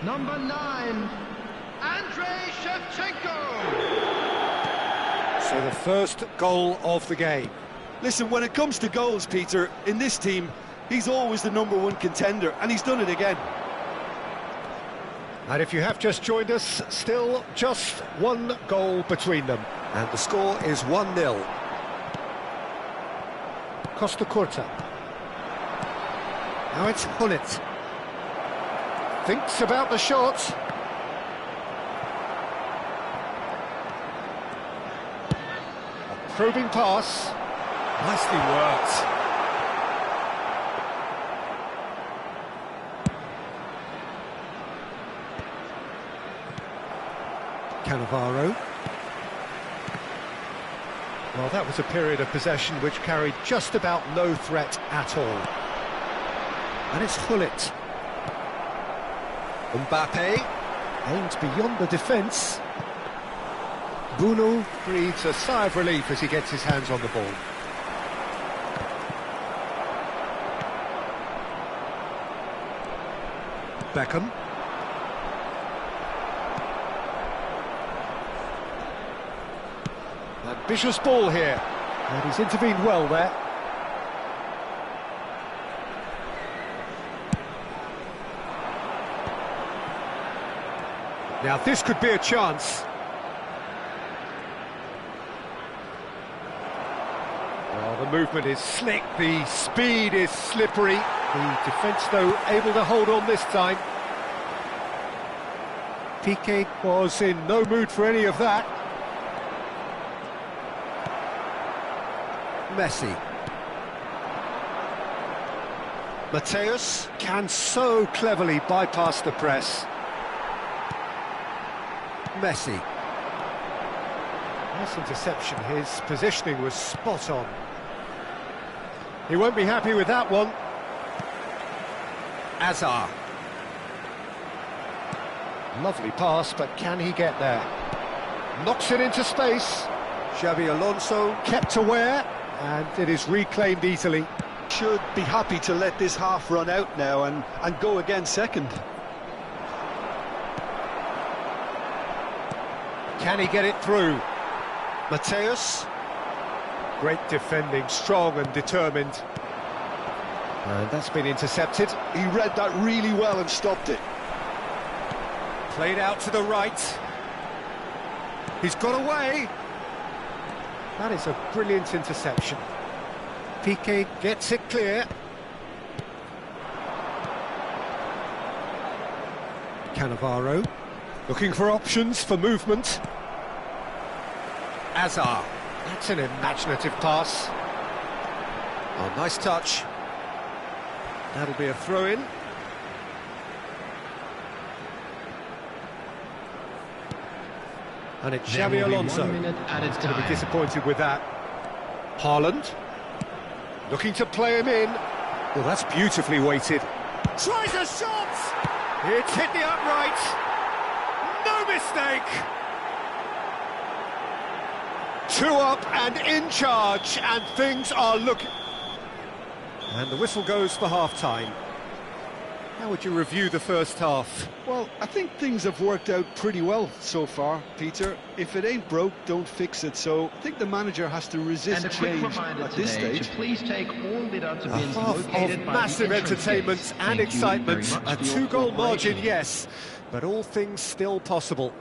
Number 9, Andrei Shevchenko. So the first goal of the game. Listen, when it comes to goals, Peter, in this team, he's always the #1 contender, and he's done it again. And if you have just joined us, still just one goal between them. And the score is 1-0. Costa Curta. Now it's Hullet. Thinks about the shot. A probing pass. Nicely worked. Cannavaro. Well, that was a period of possession which carried just about no threat at all. And it's Hullet. Mbappe aimed beyond the defence. Bruno breathes a sigh of relief as he gets his hands on the ball. Beckham. Ambitious ball here, and he's intervened well there. Now this could be a chance. Well, the movement is slick, the speed is slippery. The defence, though, able to hold on this time. Piqué was in no mood for any of that. Messi. Mateus can so cleverly bypass the press. Messi. Nice interception, his positioning was spot on. He won't be happy with that one. Azar. Lovely pass, but can he get there? Knocks it into space. Xabi Alonso kept aware, and it is reclaimed easily. Should be happy to let this half run out now and go again second. Can he get it through? Mateus. Great defending, strong and determined. And that's been intercepted. He read that really well and stopped it. Played out to the right. He's got away. That is a brilliant interception. Piqué gets it clear. Cannavaro looking for options for movement. Azar. That's an imaginative pass. Oh, nice touch. That'll be a throw-in. And it's Xabi Alonso. He's going to be disappointed with that. Haaland. Looking to play him in. Well, that's beautifully weighted. Tries a shot! It's hit the upright. No mistake! 2 up and in charge, and things are looking... And the whistle goes for half-time. How would you review the first half? Well, I think things have worked out pretty well so far, Peter. If it ain't broke, don't fix it. So I think the manager has to resist change at this stage. Please take all bidder to A half of massive entertainment and excitement. A 2-goal margin, yes, but all things still possible.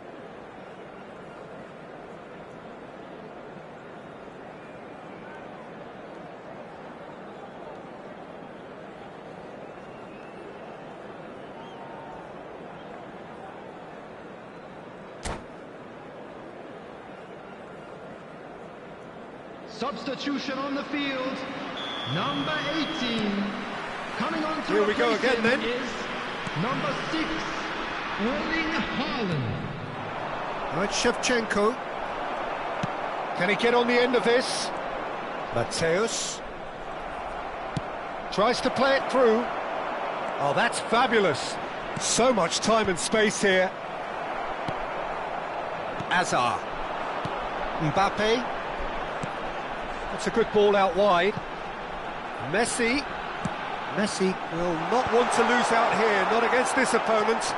Substitution on the field, number 18. Coming on to Here we go again then. Is number 6, Erling Haaland. Now it's Shevchenko. Can he get on the end of this? Mateus. Tries to play it through. Oh, that's fabulous. So much time and space here. Azar. Mbappe. That's a good ball out wide. Messi will not want to lose out here, not against this opponent.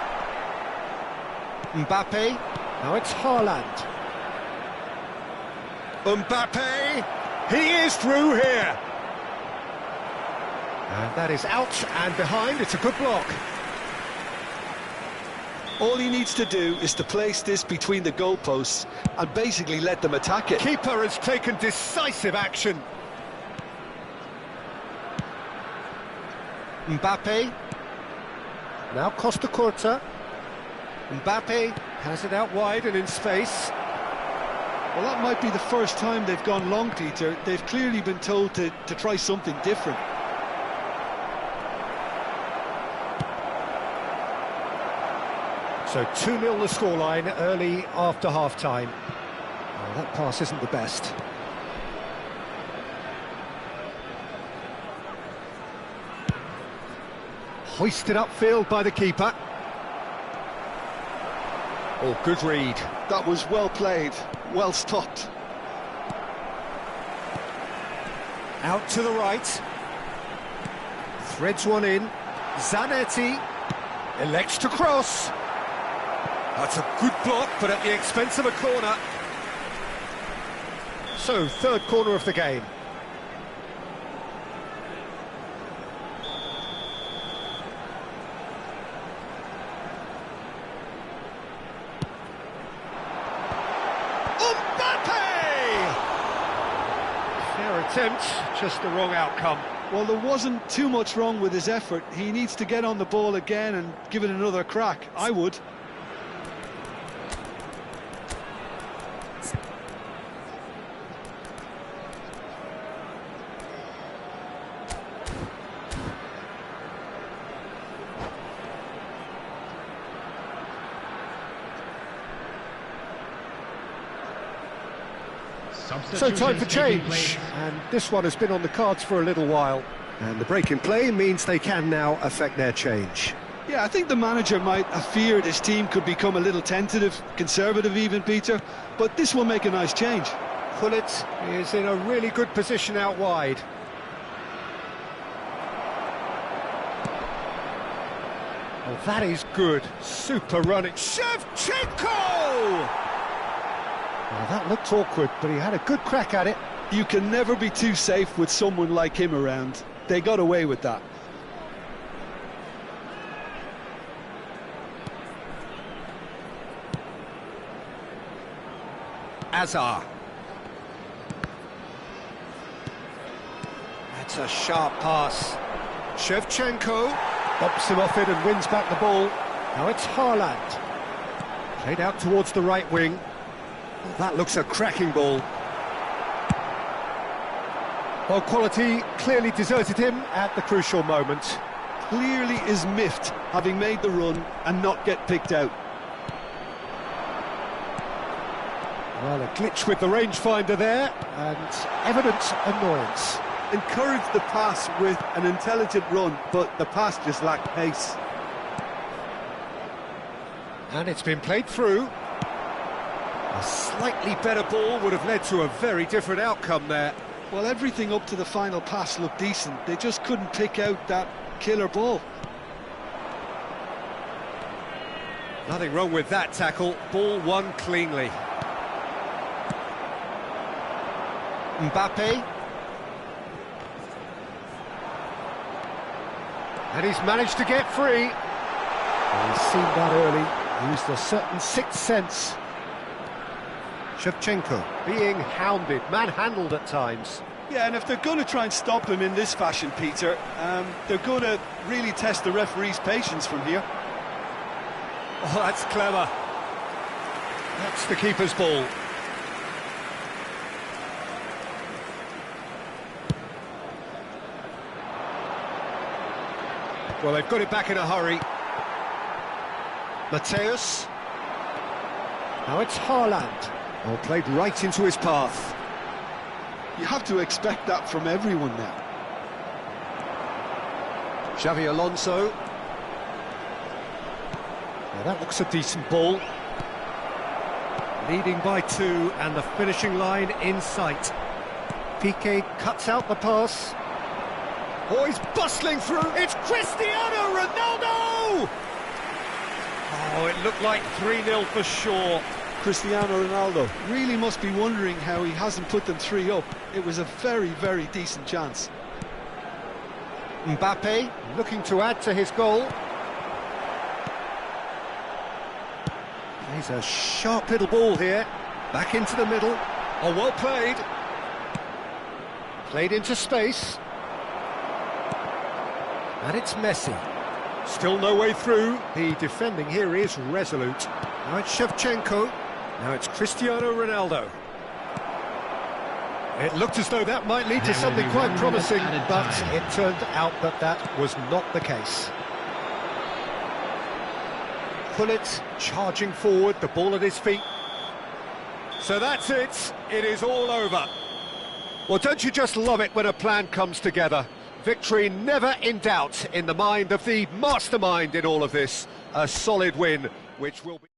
Mbappe. Now it's Haaland. Mbappe. He is through here. And that is out and behind. It's a good block. All he needs to do is to place this between the goalposts and basically let them attack it. Keeper has taken decisive action. Mbappe. Now Costa Curta. Mbappe has it out wide and in space. Well, that might be the first time they've gone long, Peter. They've clearly been told to try something different. So 2-0 the scoreline early after half-time. Oh, that pass isn't the best. Hoisted upfield by the keeper. Oh, good read. That was well played, well stopped. Out to the right. Threads one in. Zanetti elects to cross. That's a good block, but at the expense of a corner. So, third corner of the game. Fair attempt, just the wrong outcome. Well, there wasn't too much wrong with his effort. He needs to get on the ball again and give it another crack. I would. So time for change, and this one has been on the cards for a little while. And the break in play means they can now affect their change. Yeah, I think the manager might have feared his team could become a little tentative, conservative even, Peter, but this will make a nice change. Gullit is in a really good position out wide. Oh, that is good. Super running. Shevchenko! Well, that looked awkward, but he had a good crack at it. You can never be too safe with someone like him around. They got away with that. Azar. That's a sharp pass. Shevchenko bumps him off it and wins back the ball. Now it's Haaland. Played out towards the right wing. Well, that looks a cracking ball. Well, quality clearly deserted him at the crucial moment. Clearly is miffed, having made the run and not get picked out. Well, a glitch with the rangefinder there, and evident annoyance. Encouraged the pass with an intelligent run, but the pass just lacked pace. And it's been played through. A slightly better ball would have led to a very different outcome there. Well, everything up to the final pass looked decent. They just couldn't pick out that killer ball. Nothing wrong with that tackle. Ball won cleanly. Mbappe. And he's managed to get free. Well, he's seen that early. Used a certain sixth sense. Shevchenko being hounded, manhandled at times. Yeah, and if they're going to try and stop him in this fashion, Peter, they're going to really test the referee's patience from here. Oh, that's clever. That's the keeper's ball. Well, they've got it back in a hurry. Mateus. Now it's Haaland. Oh, played right into his path. You have to expect that from everyone now. Xavi Alonso. Now that looks a decent ball. Leading by 2 and the finishing line in sight. Piqué cuts out the pass. Oh, he's bustling through. It's Cristiano Ronaldo! Oh, it looked like 3-0 for sure. Cristiano Ronaldo really must be wondering how he hasn't put them 3 up. It was a very, very decent chance. Mbappe looking to add to his goal. He's a sharp little ball here. Back into the middle. Oh, well played. Played into space. And it's Messi. Still no way through. The defending here is resolute. Now it's Shevchenko. Now it's Cristiano Ronaldo. It looked as though that might lead to something quite promising, but it turned out that that was not the case. Pullet charging forward, the ball at his feet. So that's it. It is all over. Well, don't you just love it when a plan comes together? Victory never in doubt in the mind of the mastermind in all of this. A solid win, which will be...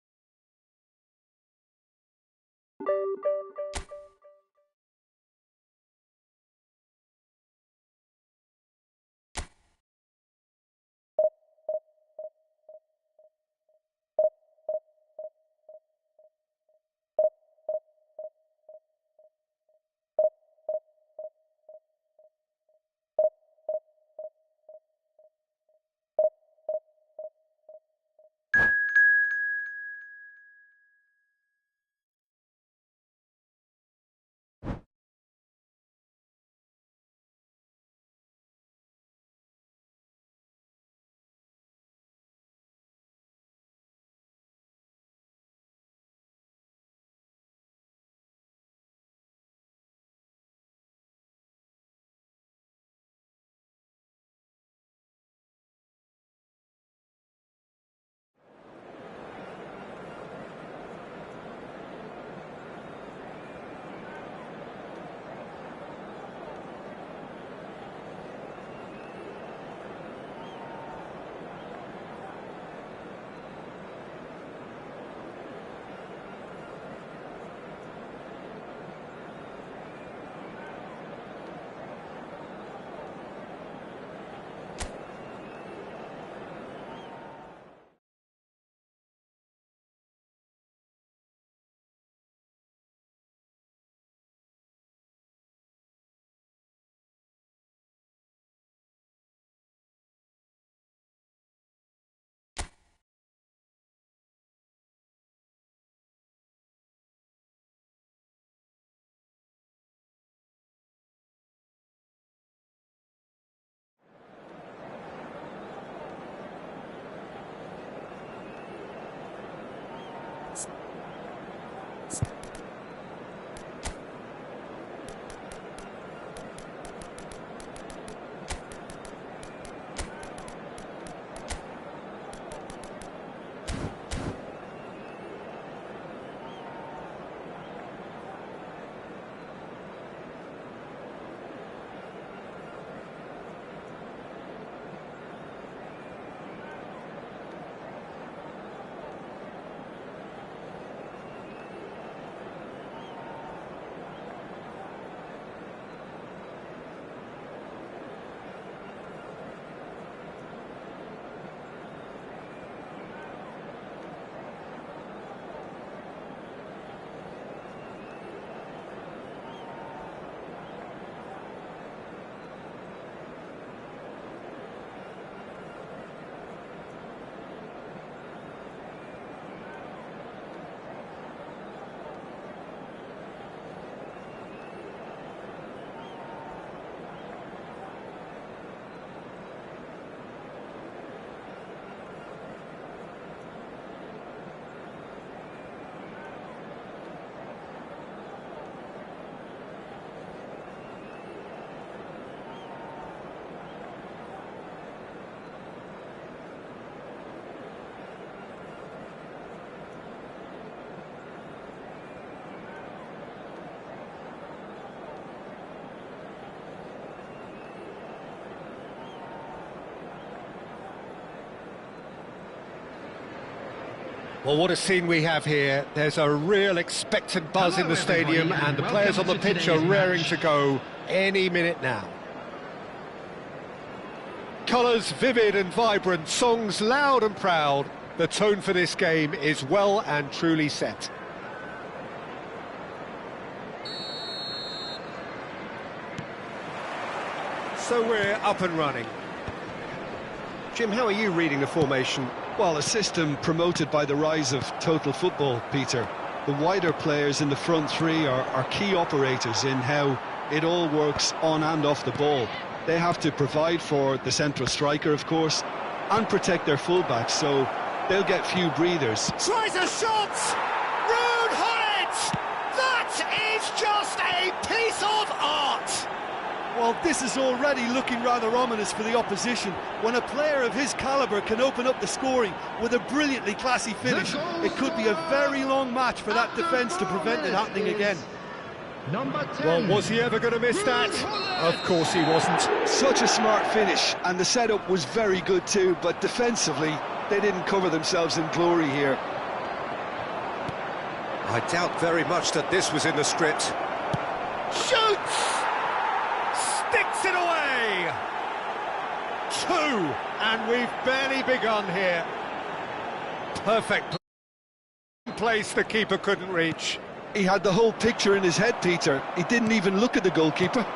Well, what a scene we have here. There's a real expectant buzz in the stadium, and the players on the pitch are raring to go any minute now. Colours vivid and vibrant, songs loud and proud. The tone for this game is well and truly set. So we're up and running. Jim, how are you reading the formation? Well, a system promoted by the rise of total football, Peter. The wider players in the front three are key operators in how it all works on and off the ball. They have to provide for the central striker, of course, and protect their fullbacks, so they'll get few breathers. Tries a shot! Rude Hullet! That is just a piece of art! Well, this is already looking rather ominous for the opposition. When a player of his calibre can open up the scoring with a brilliantly classy finish, it could be a very long match for that defence to prevent it happening again. Number 10. Well, was he ever going to miss that? Of course he wasn't. Such a smart finish, and the setup was very good too, but defensively, they didn't cover themselves in glory here. I doubt very much that this was in the script. Shoots! Sticks it away! 2, and we've barely begun here. Perfect place the keeper couldn't reach. He had the whole picture in his head, Peter. He didn't even look at the goalkeeper.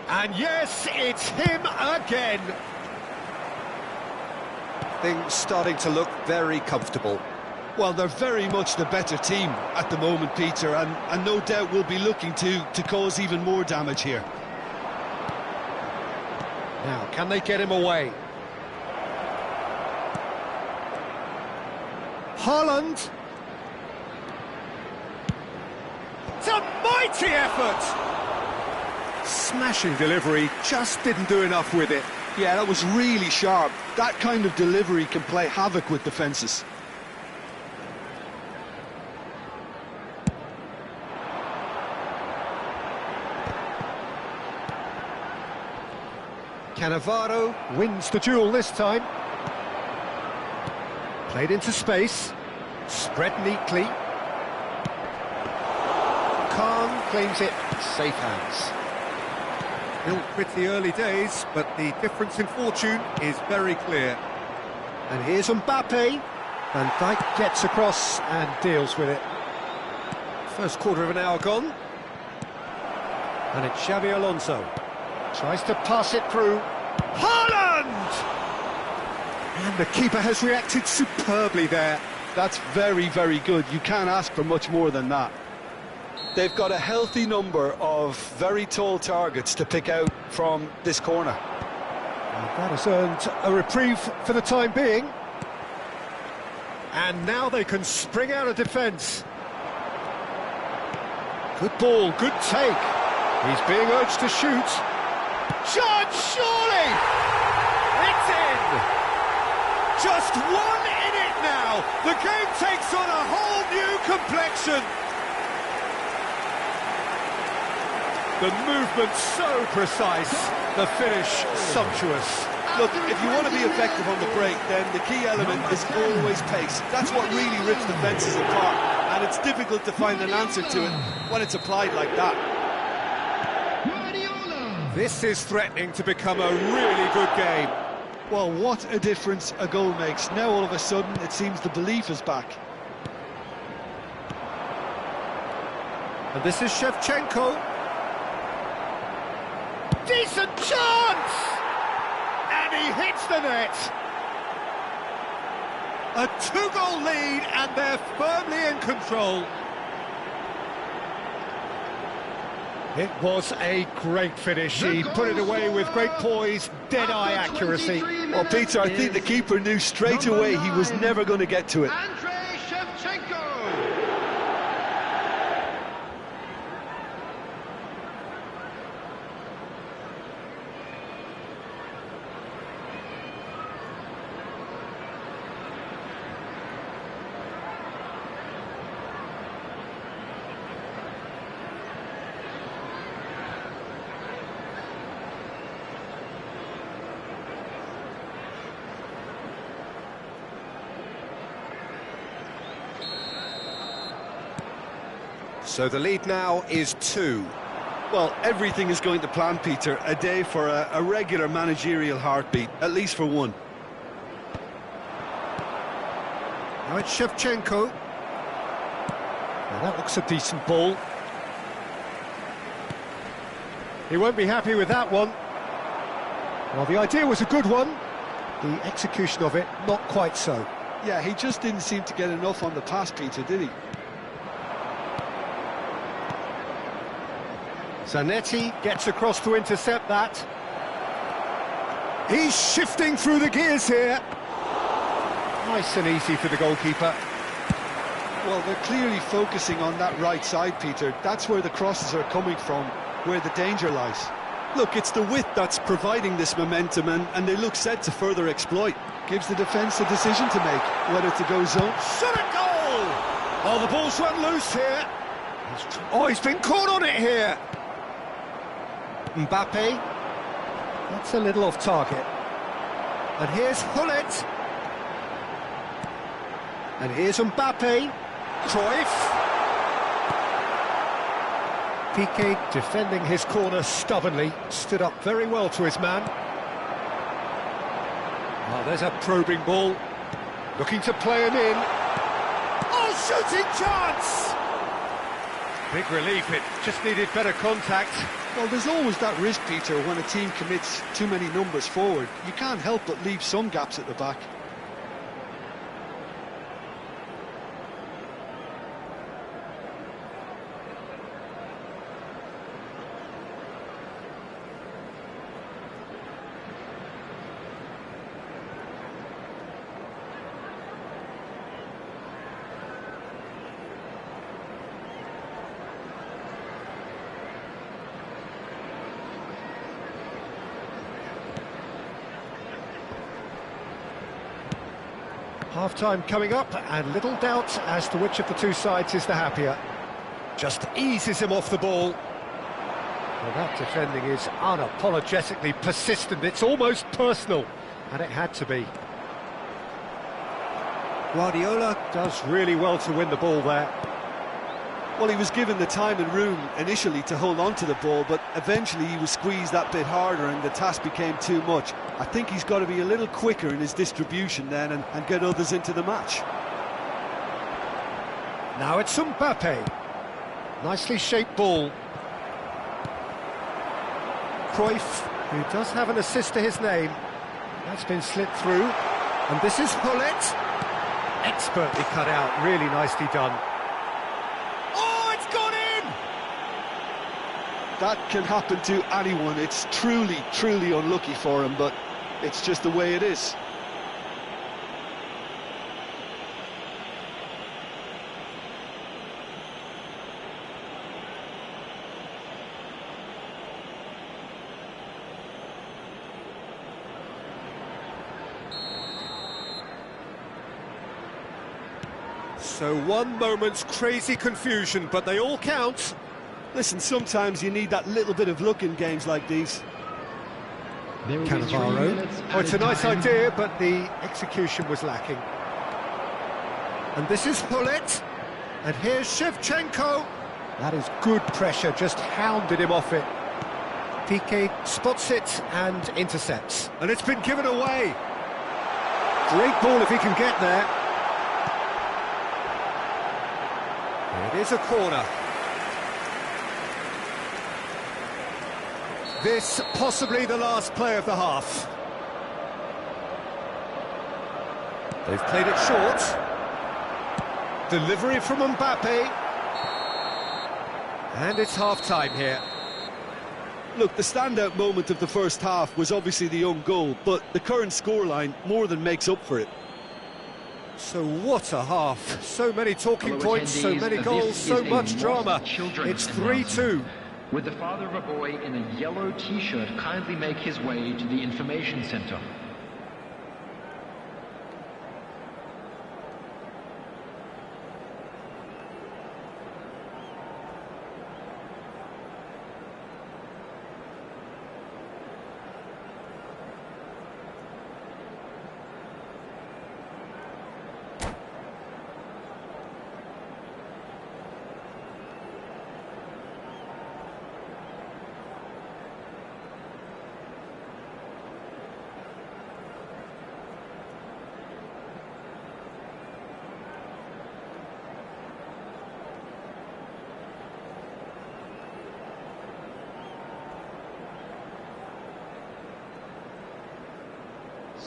And yes, it's him again. Things starting to look very comfortable. Well, they're very much the better team at the moment, Peter, and no doubt will be looking to cause even more damage here. Now, can they get him away? Haaland. It's a mighty effort! Smashing delivery, just didn't do enough with it. Yeah, that was really sharp. That kind of delivery can play havoc with defences. Cannavaro wins the duel this time. Played into space, spread neatly. Khan claims it, safe hands. Still pretty early days, but the difference in fortune is very clear. And here's Mbappe. Van Dijk gets across and deals with it. First quarter of an hour gone. And it's Xabi Alonso. Tries to pass it through. Haaland! And the keeper has reacted superbly there. That's very, very good. You can't ask for much more than that. They've got a healthy number of very tall targets to pick out from this corner. And that has earned a reprieve for the time being. And now they can spring out of defence. Good ball, good take. He's being urged to shoot. Shot, surely! It's in! Just one in it now. The game takes on a whole new complexion. The movement so precise, the finish sumptuous. Look, if you want to be effective on the break, then the key element is always pace. That's what really rips defences apart, and it's difficult to find an answer to it when it's applied like that. This is threatening to become a really good game. Well, what a difference a goal makes. Now all of a sudden it seems the belief is back. And this is Shevchenko. Decent chance! And he hits the net. A 2-goal lead and they're firmly in control. It was a great finish. He put it away with great poise, dead-eye accuracy. Well, Peter, I think the keeper knew straight away he was never going to get to it. So the lead now is 2. Well, everything is going to plan, Peter. A day for a regular managerial heartbeat, at least for one. Now it's Shevchenko. Now that looks a decent ball. He won't be happy with that one. Well, the idea was a good one. The execution of it, not quite so. Yeah, he just didn't seem to get enough on the pass, Peter, did he? Zanetti gets across to intercept that. He's shifting through the gears here. Nice and easy for the goalkeeper. Well, they're clearly focusing on that right side, Peter. That's where the crosses are coming from, where the danger lies. Look, it's the width that's providing this momentum, and they look set to further exploit. Gives the defence a decision to make, whether to go zone. Shot a goal! Oh, the ball's run loose here. Oh, he's been caught on it here. Mbappe. That's a little off target. And here's Hullet. And here's Mbappe. Cruyff. Piqué defending his corner stubbornly, stood up very well to his man. Oh, there's a probing ball, looking to play him in. Oh, shooting chance! Big relief, it just needed better contact. Well, there's always that risk, Peter, when a team commits too many numbers forward. You can't help but leave some gaps at the back. Half-time coming up, and little doubt as to which of the two sides is the happier. Just eases him off the ball. Well, that defending is unapologetically persistent. It's almost personal, and it had to be. Guardiola does really well to win the ball there. Well, he was given the time and room initially to hold on to the ball, but eventually he was squeezed that bit harder and the task became too much. I think he's got to be a little quicker in his distribution then and get others into the match. Now it's Mbappe. Nicely shaped ball. Cruyff, who does have an assist to his name. That's been slipped through. And this is Hullet. Expertly cut out, really nicely done. That can happen to anyone. It's truly, truly unlucky for him, but it's just the way it is. So one moment's crazy confusion, but they all count. Listen, sometimes you need that little bit of luck in games like these. Cannavaro. Oh, it's a nice idea, but the execution was lacking. And this is Hullet. And here's Shevchenko. That is good pressure, just hounded him off it. Piqué spots it and intercepts. And it's been given away. Great ball if he can get there. It is a corner. This possibly the last play of the half. They've played it short. Delivery from Mbappe. And it's half-time here. Look, the standout moment of the first half was obviously the own goal, but the current scoreline more than makes up for it. So what a half. So many talking points, so many goals, so much drama. It's 3-2. Would the father of a boy in a yellow t-shirt kindly make his way to the information center?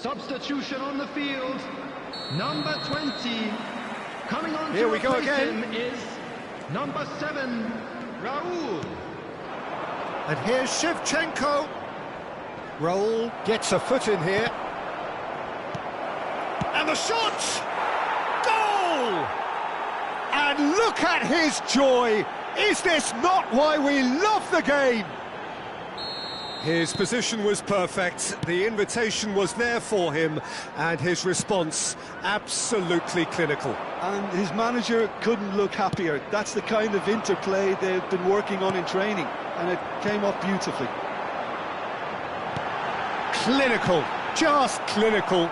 Substitution on the field. Number 20. Coming on Here to we go replace again. him is number 7, Raul. And here's Shevchenko. Raul gets a foot in here. And the shot! Goal! And look at his joy! Is this not why we love the game? His position was perfect, the invitation was there for him, and his response absolutely clinical. And his manager couldn't look happier. That's the kind of interplay they've been working on in training, and it came off beautifully. Clinical, just clinical.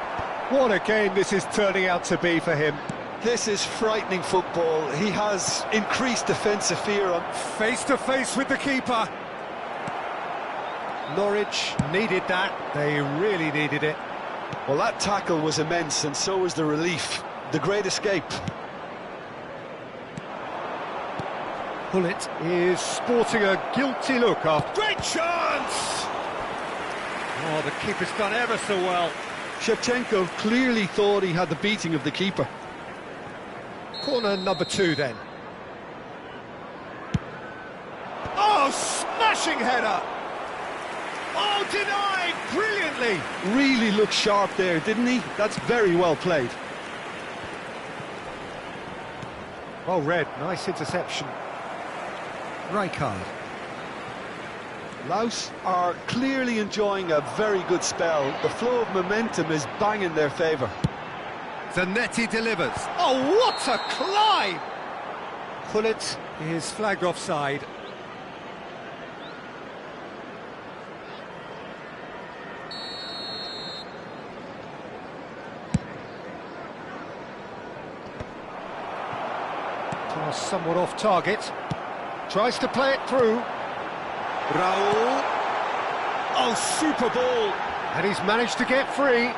What a game this is turning out to be for him. This is frightening football. He has increased defensive fear on. Face to face with the keeper. Norwich needed that, they really needed it. Well, that tackle was immense, and so was the relief. The great escape. Pullet is sporting a guilty look after. Great chance! Oh, the keeper's done ever so well. Shevchenko clearly thought he had the beating of the keeper. Corner number 2 then. Oh, smashing header! Oh, denied brilliantly! Really looked sharp there, didn't he? That's very well played. Oh, Red, nice interception. Rijkaard. Laos are clearly enjoying a very good spell. The flow of momentum is bang in their favour. Zanetti delivers. Oh, what a climb! Pullet is flagged offside. Pass somewhat off target. Tries to play it through. Raul. Oh, super ball. And he's managed to get free.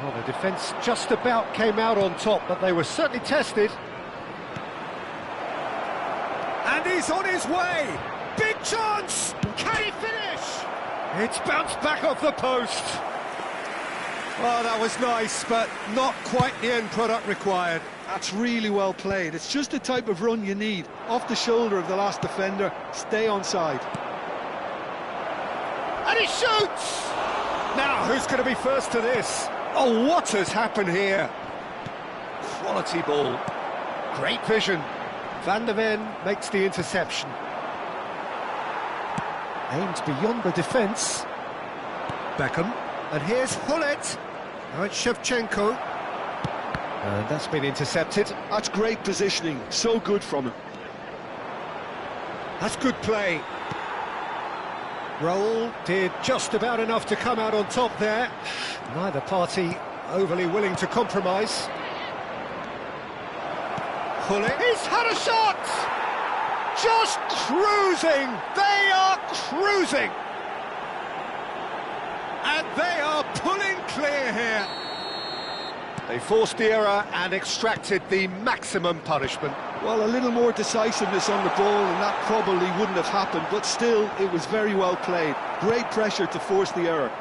Well, the defence just about came out on top, but they were certainly tested. And he's on his way. Big chance. Can he finish? It's bounced back off the post. Well, that was nice, but not quite the end product required. That's really well played. It's just the type of run you need. Off the shoulder of the last defender, stay onside. And he shoots! Now, who's going to be first to this? Oh, what has happened here? Quality ball. Great vision. Van der Ven makes the interception. Aimed beyond the defence. Beckham. And here's Pullet. Now it's Shevchenko. And that's been intercepted. That's great positioning. So good from him. That's good play. Raul did just about enough to come out on top there. Neither party overly willing to compromise. Pullet. He's had a shot! Just cruising! They are cruising! And they are pulling clear here. They forced the error and extracted the maximum punishment. Well, a little more decisiveness on the ball and that probably wouldn't have happened, but still, it was very well played. Great pressure to force the error.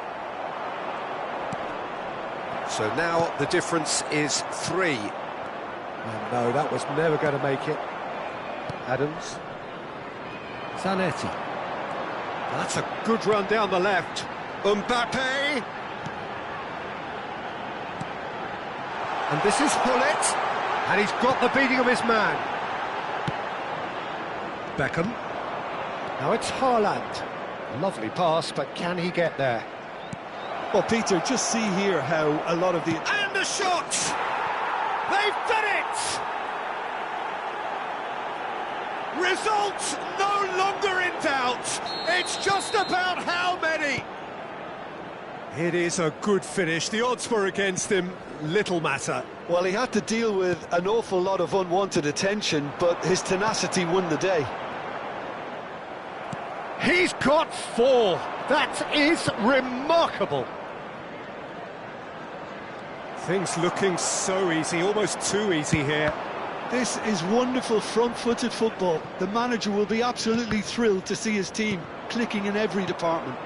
So now the difference is 3. And no, that was never going to make it. Adams. Zanetti. That's a good run down the left. Mbappe. And this is Pullet. And he's got the beating of his man. Beckham. Now it's Haaland. Lovely pass, but can he get there? Well, Peter, just see here how a lot of the... And the shot! They've done it! Results no longer in doubt. It's just about how many. It is a good finish. The odds were against him. Little matter. Well, he had to deal with an awful lot of unwanted attention, but his tenacity won the day. He's got 4. That is remarkable. Things looking so easy, almost too easy here. This is wonderful front-footed football. The manager will be absolutely thrilled to see his team clicking in every department.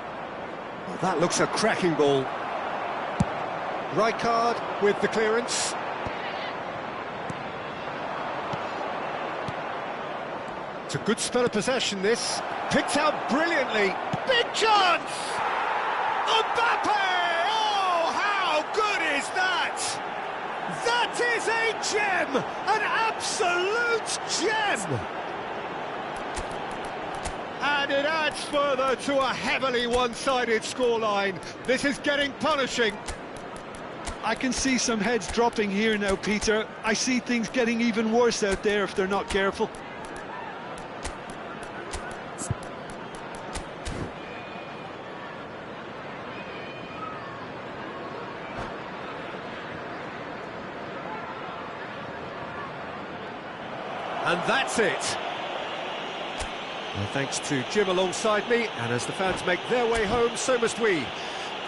Well, that looks a cracking ball. Rijkaard with the clearance. It's a good spell of possession, this. Picked out brilliantly. Big chance! Mbappe! Oh, how good is that? That is a gem! An absolute gem! And it adds further to a heavily one-sided scoreline. This is getting punishing. I can see some heads dropping here now, Peter. I see things getting even worse out there if they're not careful. And that's it. Well, thanks to Jim alongside me, and as the fans make their way home, so must we.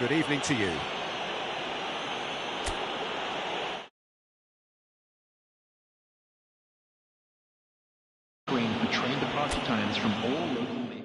Good evening to you. For train departure times from all local leagues.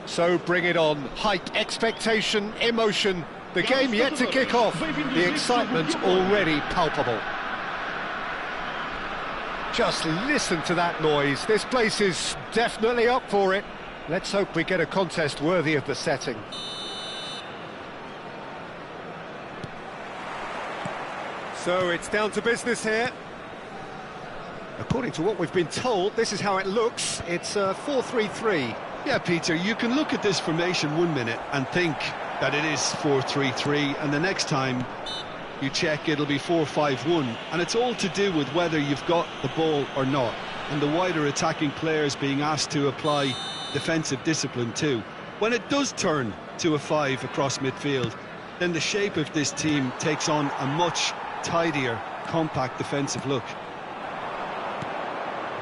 So bring it on. Hype, expectation, emotion. The game yet to kick off. The excitement already palpable. Just listen to that noise. This place is definitely up for it. Let's hope we get a contest worthy of the setting. So it's down to business here. According to what we've been told, this is how it looks. It's a 4-3-3. Yeah, Peter, you can look at this formation 1 minute and think that it is 4-3-3, and the next time you check it'll be 4-5-1, and it's all to do with whether you've got the ball or not, and the wider attacking players being asked to apply defensive discipline too. When it does turn to a 5 across midfield, then the shape of this team takes on a much tidier, compact defensive look.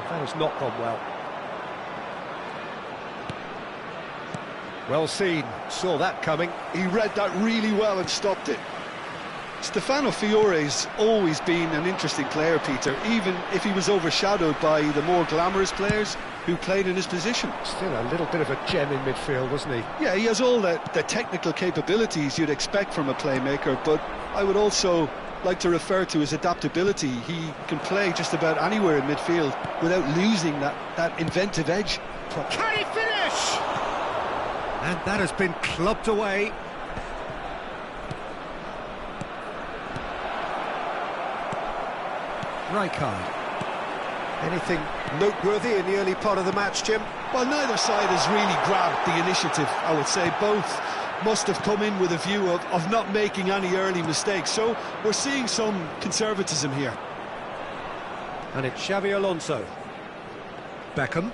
That has not gone well. Well seen, saw that coming. He read that really well and stopped it. Stefano Fiore's always been an interesting player, Peter, even if he was overshadowed by the more glamorous players who played in his position. Still a little bit of a gem in midfield, wasn't he? Yeah, he has all the technical capabilities you'd expect from a playmaker, but I would also like to refer to his adaptability. He can play just about anywhere in midfield without losing that inventive edge. Can he finish? And that has been clubbed away. Rijkaard. Anything noteworthy in the early part of the match, Jim? Well, neither side has really grabbed the initiative, I would say. Both must have come in with a view of not making any early mistakes. So we're seeing some conservatism here. And it's Xavi Alonso. Beckham.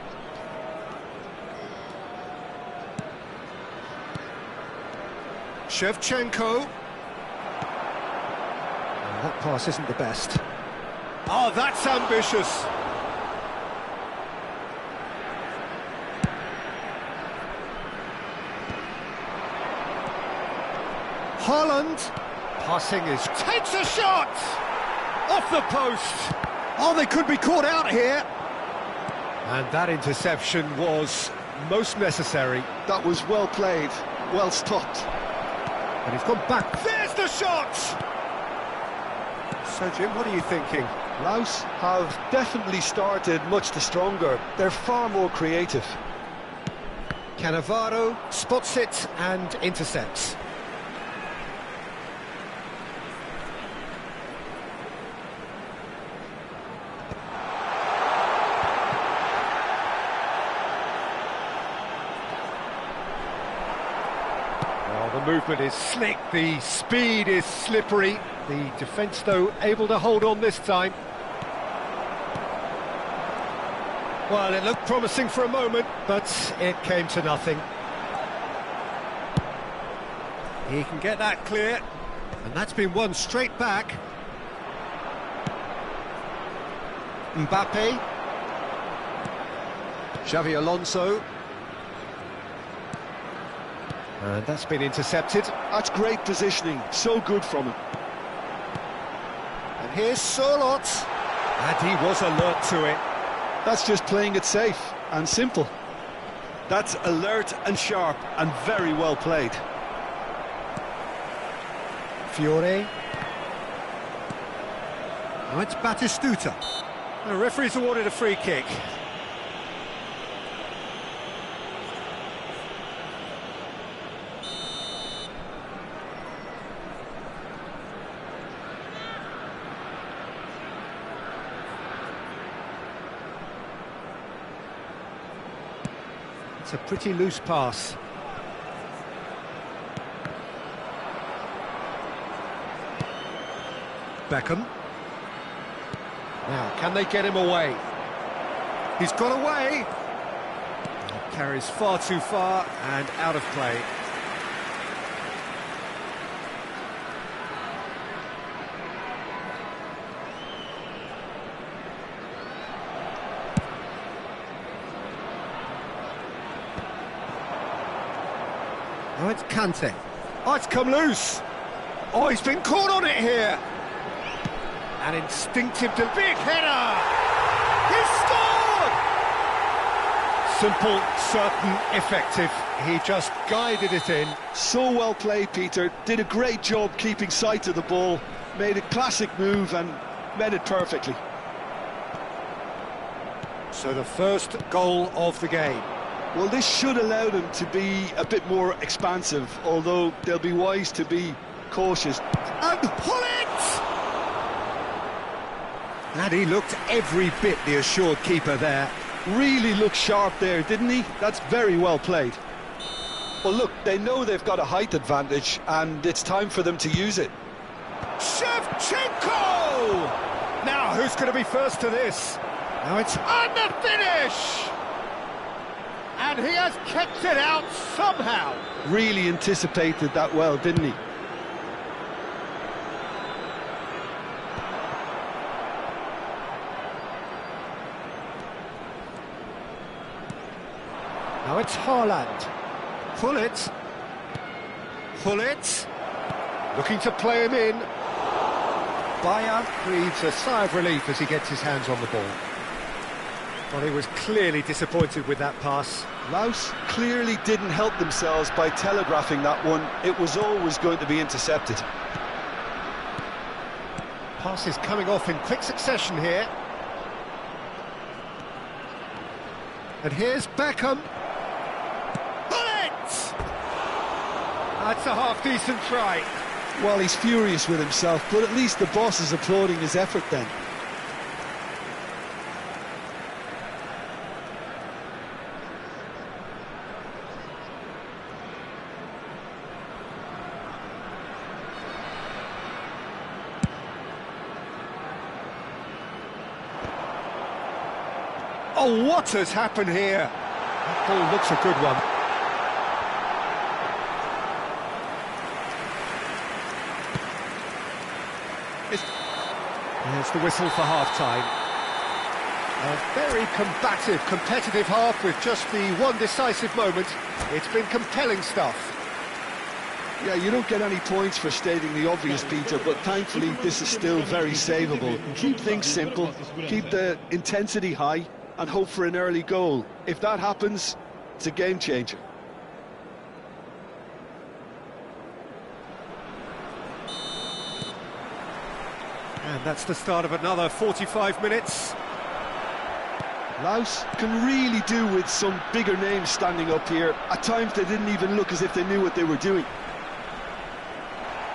Shevchenko. That pass isn't the best. Oh, that's ambitious. Haaland. Passing is... Takes a shot! Off the post! Oh, they could be caught out here. And that interception was most necessary. That was well played, well stopped. And he's gone back. There's the shot! So, Jim, what are you thinking? Laos have definitely started much the stronger. They're far more creative. Cannavaro spots it and intercepts. Well, the movement is slick, the speed is slippery. The defence, though, able to hold on this time. Well, it looked promising for a moment, but it came to nothing. He can get that clear, and that's been won straight back. Mbappe. Xavi Alonso. And that's been intercepted. That's great positioning, so good from him. And here's Sorloth. And he was alert to it. That's just playing it safe and simple. That's alert and sharp and very well played. Fiore. Now it's Batistuta. The referee's awarded a free kick. It's a pretty loose pass. Beckham. Now, can they get him away? He's got away. He carries far too far and out of play. Now it's Kante. Oh, it's come loose. Oh, he's been caught on it here. An instinctive, big header! He scored! Simple, certain, effective. He just guided it in. So well played, Peter. Did a great job keeping sight of the ball. Made a classic move and met it perfectly. So the first goal of the game. Well, this should allow them to be a bit more expansive, although they'll be wise to be cautious. And Hullet! And he looked every bit the assured keeper there. Really looked sharp there, didn't he? That's very well played. Well, look, they know they've got a height advantage, and it's time for them to use it. Shevchenko! Now, who's going to be first to this? Now it's on the finish! And he has kept it out somehow. Really anticipated that well, didn't he? Now it's Haaland. Pullet. Looking to play him in. Bayer breathes a sigh of relief as he gets his hands on the ball. Well, he was clearly disappointed with that pass. Laos clearly didn't help themselves by telegraphing that one. It was always going to be intercepted. Passes coming off in quick succession here. And here's Beckham. Bullet! That's a half-decent try. Well, he's furious with himself, but at least the boss is applauding his effort then. Oh, what has happened here? That ball looks a good one. There's the whistle for half-time. A very combative, competitive half with just the one decisive moment. It's been compelling stuff. Yeah, you don't get any points for stating the obvious, Peter, but thankfully this is still very savable. Keep things simple, keep the intensity high, and hope for an early goal. If that happens, it's a game changer. And that's the start of another 45 minutes. Laos can really do with some bigger names standing up here. At times they didn't even look as if they knew what they were doing.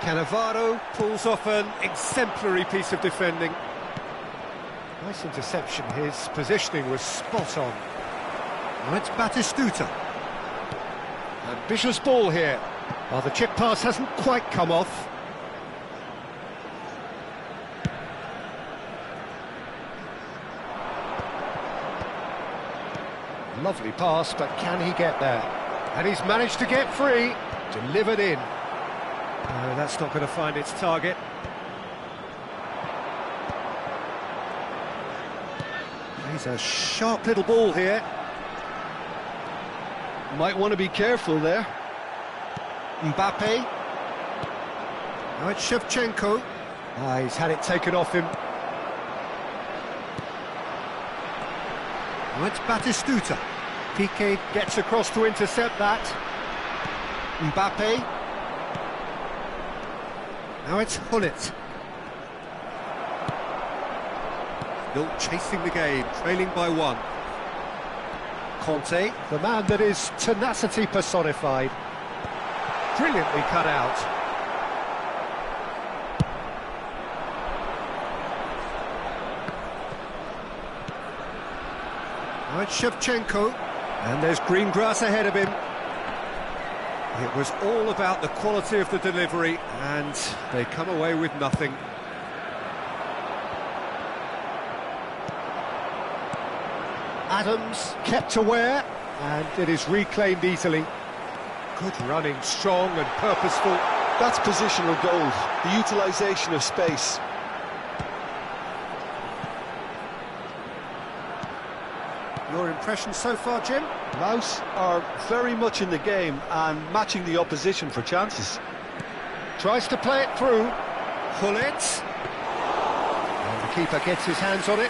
Cannavaro pulls off an exemplary piece of defending. Nice interception, his positioning was spot on. Now it's Batistuta. Ambitious ball here. Well, the chip pass hasn't quite come off. Lovely pass, but can he get there? And he's managed to get free. Delivered in. No, that's not going to find its target. He's a sharp little ball here. Might want to be careful there. Mbappe. Now it's Shevchenko. He's had it taken off him. Now it's Batistuta. Piqué gets across to intercept that. Mbappe. Now it's Hullet. Still chasing the game, trailing by one. Conte, the man that is tenacity personified. Brilliantly cut out. Now it's Shevchenko, and there's green grass ahead of him. It was all about the quality of the delivery, and they come away with nothing. Adams kept aware, and it is reclaimed easily. Good running, strong and purposeful. That's positional goal, the utilisation of space. Your impression so far, Jim? Laos are very much in the game and matching the opposition for chances. Tries to play it through. Hullet. And the keeper gets his hands on it.